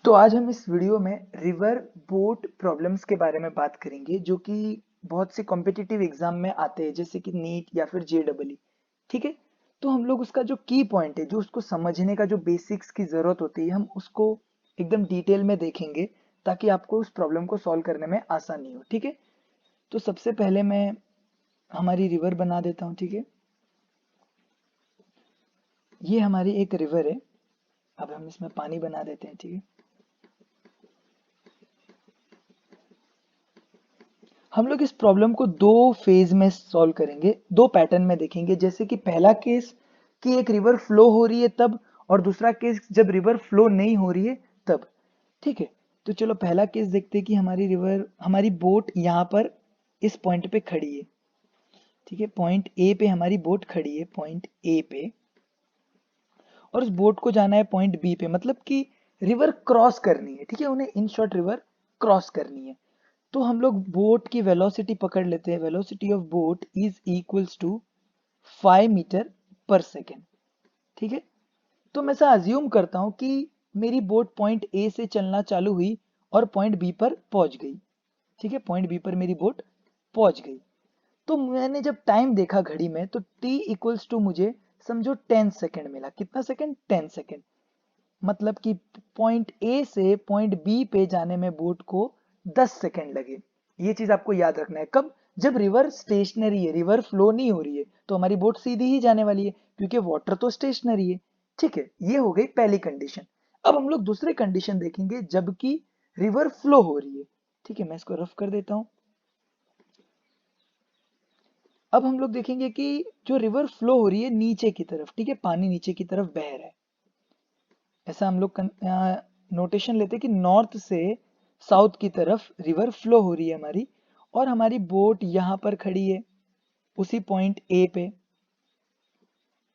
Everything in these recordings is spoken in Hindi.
तो आज हम इस वीडियो में रिवर बोट प्रॉब्लम्स के बारे में बात करेंगे जो कि बहुत से कॉम्पिटिटिव एग्जाम में आते हैं जैसे कि नीट या फिर जेडबल। ठीक है। तो हम लोग उसका जो की पॉइंट है, जो उसको समझने का जो बेसिक्स की जरूरत होती है, हम उसको एकदम डिटेल में देखेंगे ताकि आपको उस प्रॉब्लम को सॉल्व करने में आसानी हो। ठीक है। तो सबसे पहले मैं हमारी रिवर बना देता हूँ। ठीक है। ये हमारी एक रिवर है। अब हम इसमें पानी बना देते हैं। ठीक है। हम लोग इस प्रॉब्लम को दो फेज में सॉल्व करेंगे, दो पैटर्न में देखेंगे। जैसे कि पहला केस कि एक रिवर फ्लो हो रही है तब, और दूसरा केस जब रिवर फ्लो नहीं हो रही है तब। ठीक है। तो चलो पहला केस देखते हैं कि हमारी बोट यहाँ पर इस पॉइंट पे खड़ी है। ठीक है। पॉइंट ए पे हमारी बोट खड़ी है, पॉइंट ए पे, और उस बोट को जाना है पॉइंट बी पे, मतलब कि रिवर क्रॉस करनी है। ठीक है। उन्हें इन शॉर्ट रिवर क्रॉस करनी है। तो हम लोग बोट की वेलोसिटी पकड़ लेते हैं। Velocity of boat is equals to 5 metre per second. ठीक है। तो मैं ऐसा अज्यूम करता हूं कि मेरी बोट पॉइंट ए से चलना चालू हुई और पॉइंट बी पर पहुंच गई। ठीक है। पॉइंट बी पर मेरी बोट पहुंच गई। तो मैंने जब टाइम देखा घड़ी में तो t इक्वल्स टू मुझे समझो 10 सेकेंड मिला। कितना सेकेंड? 10 सेकेंड। मतलब कि पॉइंट ए से पॉइंट बी पे जाने में बोट को 10 सेकेंड लगे। ये चीज आपको याद रखना है। कब? जब रिवर स्टेशनरी है, रिवर फ्लो नहीं हो रही है, तो हमारी बोट सीधी ही जाने वाली है क्योंकि वाटर तो स्टेशनरी है। ठीक है। ये हो गई पहली कंडीशन। अब हम लोग दूसरी कंडीशन देखेंगे जबकि रिवर फ्लो हो रही है। ठीक है। मैं इसको रफ कर देता हूं। अब हम लोग देखेंगे कि जो रिवर फ्लो हो रही है नीचे की तरफ, ठीक है, पानी नीचे की तरफ बह रहा है। ऐसा हम लोग नोटेशन लेते हैं कि नॉर्थ से साउथ की तरफ रिवर फ्लो हो रही है हमारी, और हमारी बोट यहाँ पर खड़ी है उसी पॉइंट ए पे।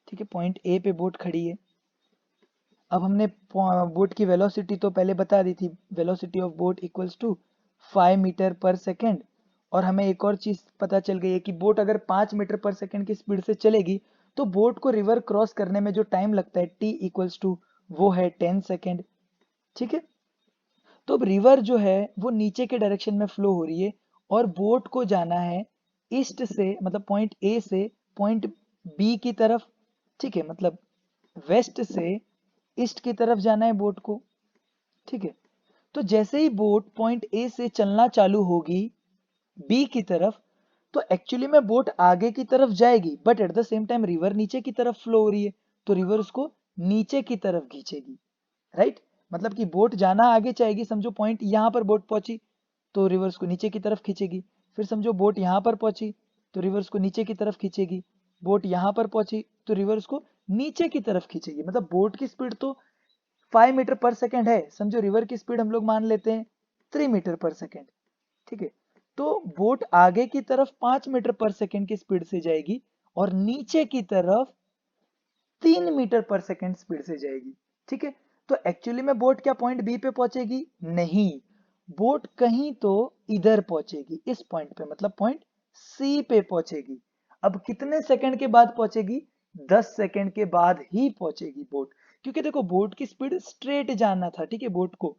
ठीक है। पॉइंट ए पे बोट खड़ी है। अब हमने बोट की वेलोसिटी तो पहले बता दी थी। Velocity of boat equals to 5 metre per second. और हमें एक और चीज पता चल गई है कि बोट अगर 5 मीटर पर सेकेंड की स्पीड से चलेगी तो बोट को रिवर क्रॉस करने में जो टाइम लगता है टी इक्वल्स टू वो है 10 सेकेंड। ठीक है। तो अब रिवर जो है वो नीचे के डायरेक्शन में फ्लो हो रही है और बोट को जाना है ईस्ट से, मतलब पॉइंट ए से पॉइंट बी की तरफ। ठीक है। मतलब वेस्ट से ईस्ट की तरफ जाना है बोट को। ठीक है। तो जैसे ही बोट पॉइंट ए से चलना चालू होगी बी की तरफ, तो एक्चुअली में बोट आगे की तरफ जाएगी, but at the same time river नीचे की तरफ फ्लो हो रही है, तो रिवर उसको नीचे की तरफ खींचेगी। राइट। मतलब कि बोट जाना आगे चाहेगी। समझो पॉइंट यहाँ पर बोट पहुंची तो रिवर्स को नीचे की तरफ खींचेगी। फिर समझो बोट यहाँ पर पहुंची तो रिवर्स को नीचे की तरफ खींचेगी। बोट यहाँ पर पहुंची तो रिवर्स को नीचे की तरफ खींचेगी। मतलब बोट की स्पीड तो 5 मीटर पर सेकेंड है, समझो रिवर की स्पीड हम लोग मान लेते हैं 3 मीटर पर सेकेंड। ठीक है। तो बोट आगे की तरफ 5 मीटर पर सेकेंड की स्पीड से जाएगी और नीचे की तरफ 3 मीटर पर सेकेंड स्पीड से जाएगी। ठीक है। तो एक्चुअली में बोट क्या पॉइंट बी पे पहुंचेगी? नहीं, बोट कहीं तो इधर पहुंचेगी, इस पॉइंट पे, मतलब पॉइंट सी पे पहुंचेगी। अब कितने सेकंड के बाद पहुंचेगी? 10 सेकंड के बाद ही पहुंचेगी बोट, क्योंकि देखो बोट की स्पीड स्ट्रेट जाना था। ठीक है। बोट को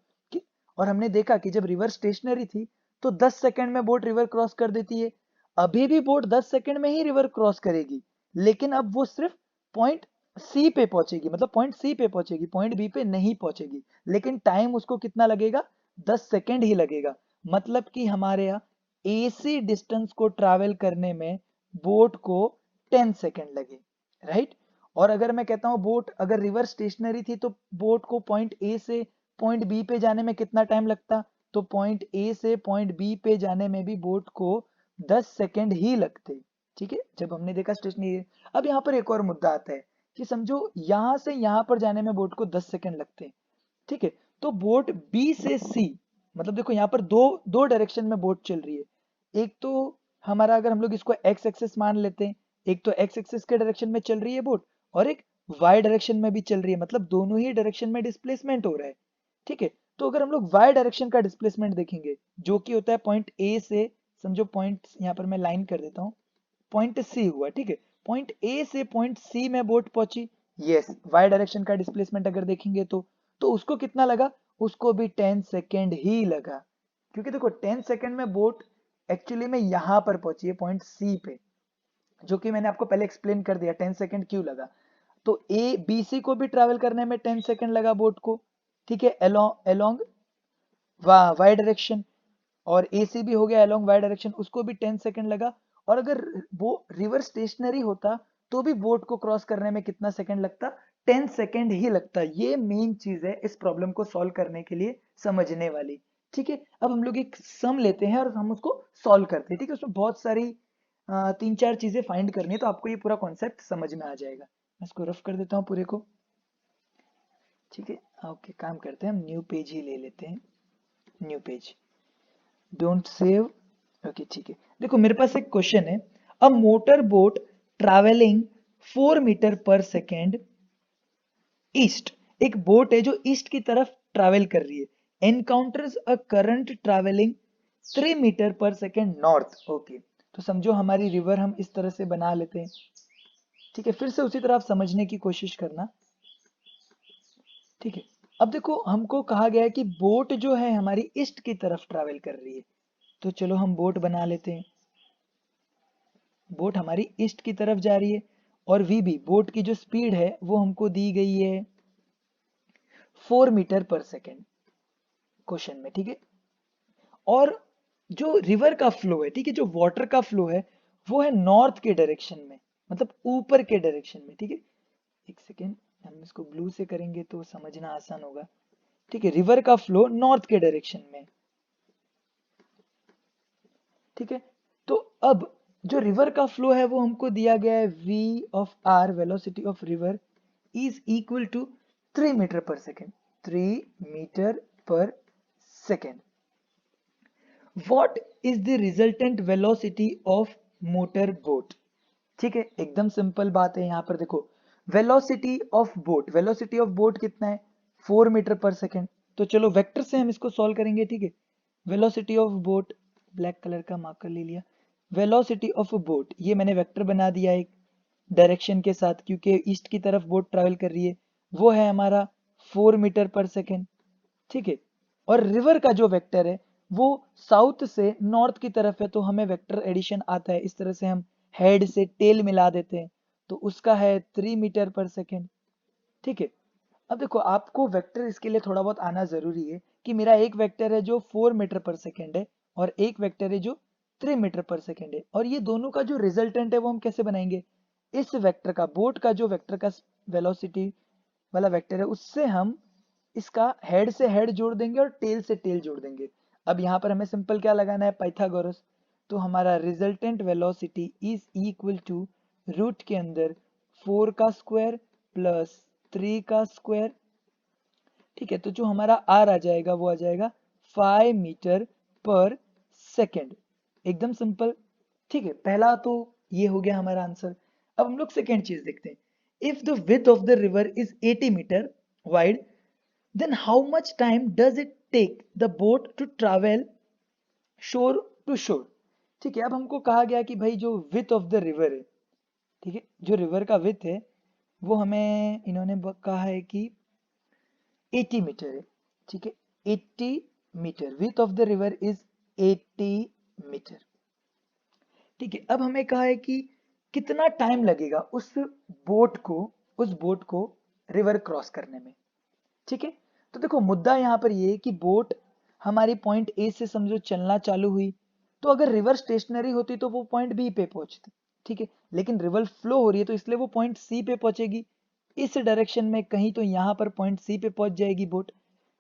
और हमने देखा कि जब रिवर स्टेशनरी थी तो 10 सेकंड में बोट रिवर क्रॉस कर देती है। अभी भी बोट 10 सेकंड में ही रिवर क्रॉस करेगी, लेकिन अब वो सिर्फ पॉइंट सी पे पहुंचेगी, मतलब पॉइंट सी पे पहुंचेगी, पॉइंट बी पे नहीं पहुंचेगी। लेकिन टाइम उसको कितना लगेगा? 10 सेकंड ही लगेगा। मतलब कि हमारे यहाँ एसी डिस्टेंस को ट्रैवल करने में बोट को 10 सेकंड लगे। राइट। और अगर मैं कहता हूं बोट अगर रिवर स्टेशनरी थी तो बोट को पॉइंट ए से पॉइंट बी पे जाने में कितना टाइम लगता? तो पॉइंट ए से पॉइंट बी पे जाने में भी बोट को 10 सेकंड ही लगते। ठीक है। जब हमने देखा स्टेशनरी। अब यहाँ पर एक और मुद्दा आता है कि समझो यहां से यहां पर जाने में बोट को 10 सेकंड लगते हैं। ठीक है। तो बोट बी से सी, मतलब देखो यहाँ पर दो दो डायरेक्शन में बोट चल रही है। एक तो हमारा, अगर हम लोग इसको एक्स एक्सिस मान लेते हैं, एक तो एक्स एक्सिस के डायरेक्शन में चल रही है बोट और एक वाई डायरेक्शन में भी चल रही है, मतलब दोनों ही डायरेक्शन में डिस्प्लेसमेंट हो रहा है। ठीक है। तो अगर हम लोग वाई डायरेक्शन का डिस्प्लेसमेंट देखेंगे जो कि होता है पॉइंट ए से, समझो पॉइंट यहाँ पर मैं लाइन कर देता हूँ, पॉइंट सी हुआ। ठीक है। पॉइंट ए से पॉइंट सी में बोट पहुंची। यस, वाई डायरेक्शन का डिस्प्लेसमेंट अगर देखेंगे तो उसको कितना लगा? उसको भी 10 सेकेंड ही लगा, क्योंकि देखो 10 सेकेंड में बोट एक्चुअली में यहां पर पहुंची है पॉइंट सी पे, जो कि मैंने आपको पहले एक्सप्लेन कर दिया 10 सेकेंड क्यों लगा। तो ए बी सी को भी ट्रैवल करने में 10 सेकेंड लगा बोट को, ठीक है, अलोंग वाई डायरेक्शन, और ए सी भी हो गया अलोंग वाई डायरेक्शन, उसको भी 10 सेकेंड लगा। और अगर वो रिवर स्टेशनरी होता तो भी बोट को क्रॉस करने में कितना सेकेंड लगता, 10 सेकेंड ही लगता। ये मेन चीज है इस प्रॉब्लम को सॉल्व करने के लिए समझने वाली, ठीक है। अब हम लोग एक सम लेते हैं और हम उसको सॉल्व करते हैं, ठीक है। उसमें बहुत सारी 3-4 चीजें फाइंड करनी है, तो आपको ये पूरा कॉन्सेप्ट समझ में आ जाएगा। मैं इसको रफ कर देता हूँ पूरे को, ठीक है। ओके, काम करते हैं, हम न्यू पेज ही ले लेते हैं, new page, don't save. Okay, ठीक है। देखो मेरे पास एक क्वेश्चन है, a motor boat travelling 4 metre per second east, एक बोट है जो ईस्ट की तरफ ट्रैवल कर रही है, encounters a current travelling 3 metre per second north. Okay, तो समझो हमारी रिवर हम इस तरह से बना लेते हैं, ठीक है। फिर से उसी तरह आप समझने की कोशिश करना, ठीक है। अब देखो हमको कहा गया है कि बोट जो है हमारी ईस्ट की तरफ ट्रैवल कर रही है, तो चलो हम बोट बना लेते हैं। बोट हमारी ईस्ट की तरफ जा रही है, और वी भी बोट की जो स्पीड है वो हमको दी गई है 4 मीटर पर सेकेंड क्वेश्चन में, ठीक है। और जो रिवर का फ्लो है, ठीक है, जो वाटर का फ्लो है वो है नॉर्थ के डायरेक्शन में, मतलब ऊपर के डायरेक्शन में, ठीक है। एक सेकेंड, हम इसको ब्लू से करेंगे तो समझना आसान होगा, ठीक है। रिवर का फ्लो नॉर्थ के डायरेक्शन में, ठीक है। तो अब जो रिवर का फ्लो है वो हमको दिया गया है v of r, velocity of river is equal to 3 metre per second, 3 metre per second. What is the resultant velocity of motor boat, ठीक है। एकदम सिंपल बात है, यहाँ पर देखो velocity of boat, velocity of boat कितना है 4 मीटर पर सेकेंड। तो चलो वेक्टर से हम इसको सॉल्व करेंगे, ठीक है। Velocity of boat, black colour का मार्कर ले लिया, वेलोसिटी ऑफ बोट, ये मैंने वेक्टर बना दिया एक डायरेक्शन के साथ, क्योंकि ईस्ट की तरफ बोट ट्रैवल कर रही है, वो है हमारा 4 मीटर पर सेकेंड, ठीक है। और रिवर का जो वेक्टर है वो साउथ से नॉर्थ की तरफ है, तो हमें वेक्टर एडिशन आता है, इस तरह से हम हेड से टेल मिला देते हैं, तो उसका है 3 मीटर पर सेकेंड, ठीक है। अब देखो आपको वेक्टर इसके लिए थोड़ा बहुत आना जरूरी है, कि मेरा एक वेक्टर है जो 4 मीटर पर सेकेंड है, और एक वेक्टर है जो 3 मीटर पर सेकेंड है, और ये दोनों का जो रिजल्टेंट है वो हम कैसे बनाएंगे, इस वेक्टर का, बोट का जो वेक्टर का वेलोसिटी वाला वेक्टर है उससे हम इसका हेड से हेड जोड़ देंगे और टेल से टेल जोड़ देंगे। अब यहाँ पर हमें सिंपल क्या लगाना है, पाइथागोरस। तो हमारा resultant velocity is equal to root के अंदर 4 का स्क्वायर प्लस 3 का स्क्वायर, ठीक है। तो जो हमारा आर आ जाएगा वो आ जाएगा 5 मीटर पर सेकेंड, एकदम सिंपल, ठीक है। पहला तो ये हो गया हमारा आंसर। अब हम लोग सेकेंड चीज देखते हैं, if the width of the river is 80 metre wide, then how much time does it take the boat to travel shore to shore, ठीक है। अब हमको कहा गया कि भाई जो विथ ऑफ द रिवर है, ठीक है, जो रिवर का विथ है वो हमें इन्होंने कहा है कि 80 मीटर है, ठीक है। 80 metre, width of the river is 80 metre, ठीक है। अब हमें कहा है कि कितना टाइम लगेगा बोट को उस बोट को रिवर क्रॉस करने में, ठीक है। तो देखो मुद्दा यहाँ पर ये है कि बोट हमारी पॉइंट ए से समझो चलना चालू हुई, तो अगर रिवर स्टेशनरी होती तो वो पॉइंट बी पे पहुंचती, ठीक है। लेकिन रिवर फ्लो हो रही है तो इसलिए वो पॉइंट सी पे पहुंचेगी, इस डायरेक्शन में कहीं तो यहाँ पर पॉइंट सी पे पहुंच जाएगी बोट,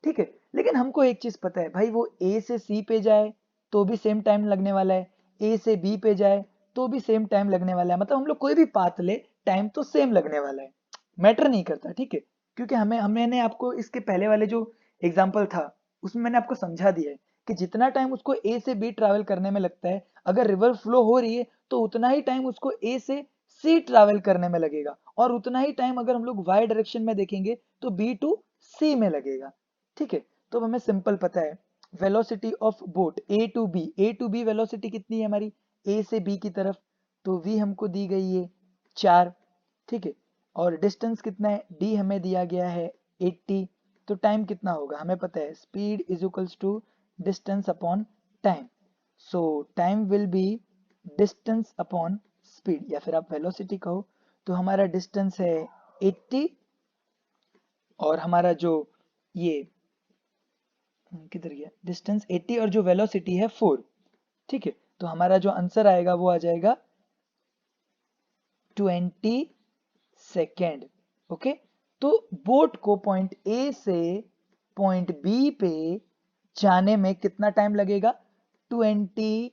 ठीक है। लेकिन हमको एक चीज पता है भाई, वो ए से सी पे जाए तो भी सेम टाइम लगने वाला है, ए से बी पे जाए तो भी सेम टाइम लगने वाला है, मतलब हम लोग कोई भी पाथ ले टाइम तो सेम लगने वाला है, मैटर नहीं करता, ठीक है। क्योंकि मैंने आपको इसके पहले वाले जो एग्जाम्पल था उसमें मैंने आपको समझा दिया है कि जितना टाइम उसको ए से बी ट्रैवल करने में लगता है, अगर रिवर फ्लो हो रही है तो उतना ही टाइम उसको ए से सी ट्रैवल करने में लगेगा, और उतना ही टाइम अगर हम लोग वाई डायरेक्शन में देखेंगे तो बी टू सी में लगेगा, ठीक है। तो अब हमें सिंपल पता है velocity of boat A to B velocity कितनी है हमारी, ए से बी की तरफ, तो वी हमको दी गई है 4, ठीक है। और डिस्टेंस कितना है, डी हमें दिया गया है 80, तो टाइम कितना होगा हमें पता है, speed is equals to distance upon time. So time will be distance upon speed, या फिर आप वेलोसिटी कहो। तो हमारा डिस्टेंस है 80 और हमारा जो ये किधर गया डिस्टेंस 80 और जो वेलोसिटी है 4। ठीक है, तो हमारा जो आंसर आएगा वो आ जाएगा 20 सेकेंड। ओके, तो बोट को पॉइंट ए से पॉइंट बी पे जाने में कितना टाइम लगेगा, 20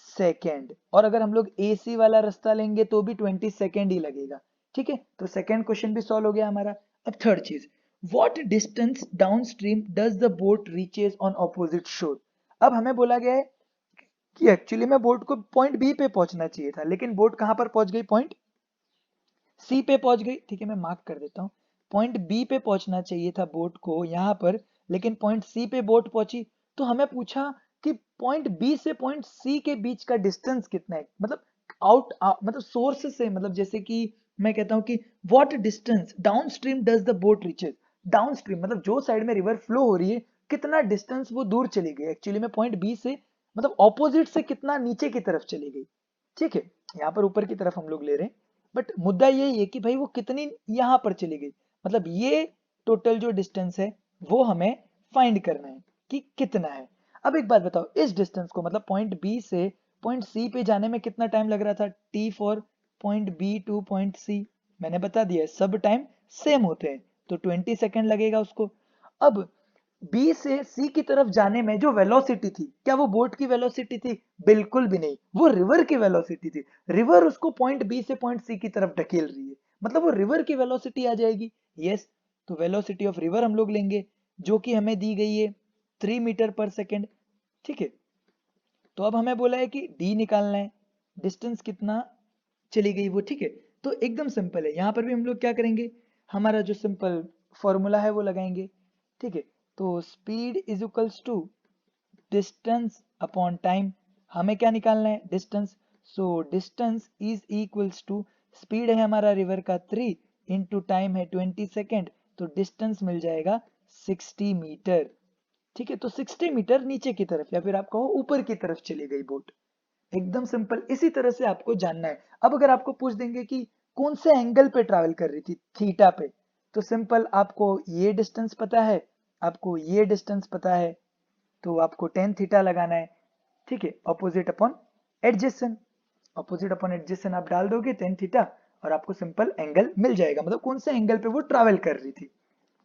सेकेंड। और अगर हम लोग एसी वाला रास्ता लेंगे तो भी 20 सेकेंड ही लगेगा। ठीक है, तो सेकेंड क्वेश्चन भी सॉल्व हो गया हमारा। अब थर्ड चीज, what distance down stream does the boat reaches on opposite शोर। अब हमें बोला गया है कि एक्चुअली में बोट को पॉइंट बी पे पहुंचना चाहिए था, लेकिन बोट कहां पर पहुंच गई, पॉइंट सी पे पहुंच गई। ठीक है, मैं मार्क कर देता हूँ, पॉइंट बी पे पहुंचना चाहिए था बोट को यहाँ पर, लेकिन पॉइंट सी पे बोट पहुंची। तो हमें पूछा कि पॉइंट बी से पॉइंट सी के बीच का डिस्टेंस कितना है, मतलब मतलब सोर्स से, मतलब जैसे कि मैं कहता हूँ कि what distance down stream does the boat reaches. Down stream मतलब जो साइड में रिवर फ्लो हो रही है कितना डिस्टेंस वो दूर चली गई, एक्चुअली में पॉइंट बी से मतलब ऑपोजिट से कितना नीचे की तरफ चली गई। ठीक है, यहाँ पर ऊपर की तरफ हम लोग ले रहे हैं, बट मुद्दा यही है कि भाई वो कितनी यहाँ पर चली गई, मतलब ये टोटल जो डिस्टेंस है वो हमें फाइंड करना है कि कितना है। अब एक बात बताओ, इस डिस्टेंस को मतलब पॉइंट बी से पॉइंट सी पे जाने में कितना टाइम लग रहा था, T for point B to point C, मैंने बता दिया है सब टाइम सेम होते हैं, तो 20 सेकेंड लगेगा उसको। अब बी से सी की तरफ जाने में जो वेलोसिटी थी, क्या वो बोट की वेलोसिटी थी, बिल्कुल भी नहीं, वो रिवर की वेलोसिटी थी। रिवर उसको पॉइंट बी से पॉइंट सी की तरफ ढकेल रही है, मतलब वो रिवर की वेलोसिटी आ जाएगी। यस, तो वेलोसिटी ऑफ रिवर हम लोग लेंगे जो कि हमें दी गई है 3 मीटर पर सेकेंड। ठीक है, तो अब हमें बोला है कि डी निकालना है, डिस्टेंस कितना चली गई वो। ठीक है, तो एकदम सिंपल है, यहाँ पर भी हम लोग क्या करेंगे, हमारा जो सिंपल फॉर्मूला है वो लगाएंगे। ठीक है, तो speed is equals to distance upon time. हमें क्या निकालना है, distance. So distance is equals to, speed है हमारा रिवर का 3 इंटू टाइम है 20 सेकेंड, तो डिस्टेंस मिल जाएगा 60 मीटर। ठीक है, तो 60 मीटर नीचे की तरफ या फिर आप कहो ऊपर की तरफ चली गई बोट। एकदम सिंपल, इसी तरह से आपको जानना है। अब अगर आपको पूछ देंगे कि कौन से एंगल पे ट्रैवल कर रही थी, थीटा पे, तो सिंपल आपको ये डिस्टेंस पता है, आपको ये डिस्टेंस पता है, तो आपको टेन थीटा लगाना है। ठीक है, opposite upon adjacent, opposite upon adjacent आप डाल दोगे टेन थीटा और आपको सिंपल एंगल मिल जाएगा, मतलब कौन से एंगल पे वो ट्रैवल कर रही थी।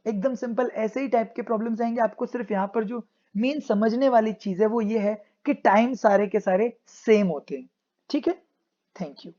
एकदम सिंपल, ऐसे ही टाइप के प्रॉब्लम्स आएंगे आपको। सिर्फ यहाँ पर जो मेन समझने वाली चीज है वो ये है कि टाइम सारे के सारे सेम होते हैं। ठीक है, थैंक यू।